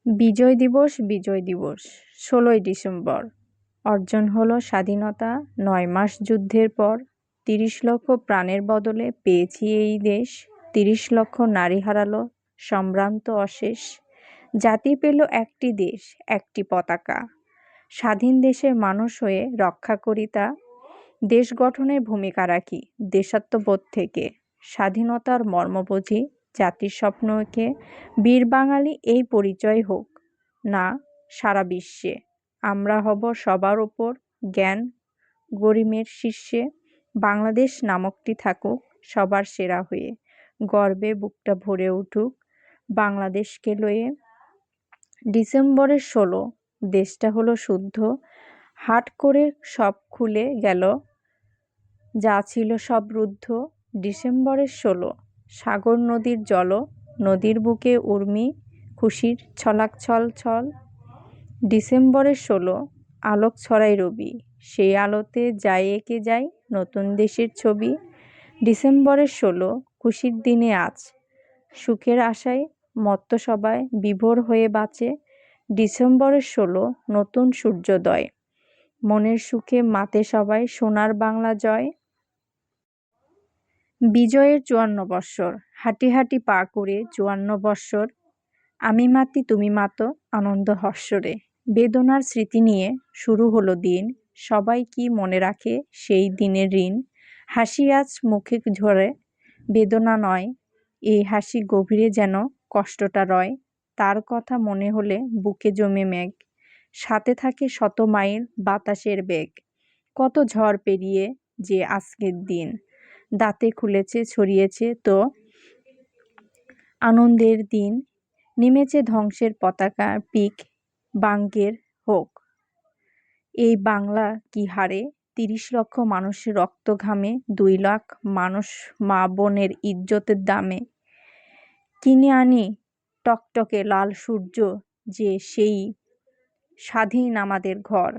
বিজয় দিবস ১৬ই ডিসেম্বর। অর্জন হলো স্বাধীনতা। ৯ মাস যুদ্ধের পর ৩০ লক্ষ প্রাণের বদলে পেয়েছি এই দেশ। ৩০ লক্ষ নারী হারালো সম্ভ্রান্ত অশেষ। জাতি পেল একটি দেশ, একটি পতাকা। স্বাধীন দেশের মানুষ হয়ে রক্ষা করি তা। দেশ গঠনের ভূমিকা রাখি দেশাত্মবোধ থেকে। স্বাধীনতার মর্ম বুঝি, জাতির স্বপ্ন এঁকে। বীর বাঙালি এই পরিচয় হোক না সারা বিশ্বে। আমরা হব সবার উপর, জ্ঞান গরিমের শীর্ষে। বাংলাদেশ নামকটি থাকুক সবার সেরা হয়ে। গর্বে বুকটা ভরে উঠুক বাংলাদেশকে লয়ে। ডিসেম্বরের ১৬ দেশটা হলো শুদ্ধ। হাট করে সব খুলে গেল, যা ছিল সব রুদ্ধ। ডিসেম্বরের ১৬ সাগর নদীর জল, নদীর বুকে উর্মি, খুশির ছলাক ছল ছল। ডিসেম্বরের ১৬ আলোক ছড়ায় রবি, সেই আলোতে যায় এঁকে যায় নতুন দেশের ছবি। ডিসেম্বরের ১৬ খুশির দিনে আজ, সুখের আশায় মত্ত সবাই বিভোর হয়ে বাঁচে। ডিসেম্বরের ১৬ নতুন সূর্যোদয়, মনের সুখে মাতে সবাই সোনার বাংলা জয়। বিজয়ের ৫৪ বৎসর, হাঁটি হাঁটি পা করে ৫৪ বৎসর। আমি মাতি তুমি মাতো আনন্দ হর্ষরে। বেদনার স্মৃতি নিয়ে শুরু হলো দিন, সবাই কি মনে রাখে সেই দিনের ঋণ। হাসি আজ মুখে ঝরে, বেদনা নয়, এই হাসি গভীরে যেন কষ্টটা রয়। তার কথা মনে হলে বুকে জমে মেঘ, সাথে থাকে শত মাইল বাতাসের বেগ। কত ঝড় পেরিয়ে যে আজকের দিন, দাঁতে খুলেছে ছড়িয়েছে তো আনন্দের দিন। নেমেছে ধ্বংসের পতাকা, পিক বাঙ্কের হোক এই বাংলা কি হারে। ৩০ লক্ষ মানুষের রক্ত ঘামে, ২ লাখ মানুষ মা বোনের ইজ্জতের দামে। কিনে আনি টকটকে লাল সূর্য, যে সেই স্বাধীন আমাদের ঘর।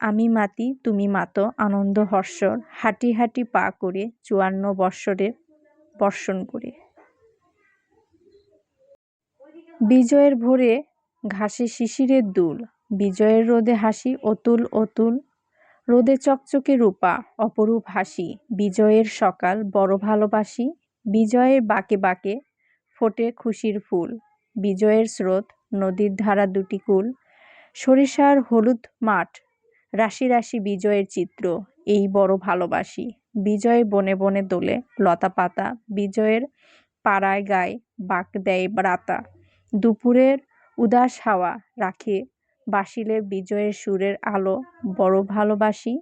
আমি মাতি তুমি মাতো আনন্দ হর্ষর, হাঁটি হাঁটি পা করে ৫৪ বৎসরের বর্ষণ করে। বিজয়ের ভোরে ঘাসে শিশিরের দুল, বিজয়ের রোদে হাসি অতুল অতুল। রোদে চকচকে রূপা অপরূপ হাসি, বিজয়ের সকাল বড় ভালোবাসি। বিজয়ের বাঁকে বাঁকে ফোটে খুশির ফুল, বিজয়ের স্রোত নদীর ধারা দুটি কূল। সরিষার হলুদ মাঠ, রাশি রাশি বিজয়ের চিত্র, এই বড় ভালোবাসি। বিজয় বনে বনে দোলে লতা পাতা, বিজয়ের পাড়ায় গায়ে বাঁক দেয় রাতা। দুপুরের উদাস হাওয়া রাখে বাসিলে বিজয়ের সুরের আলো, বড় ভালোবাসি।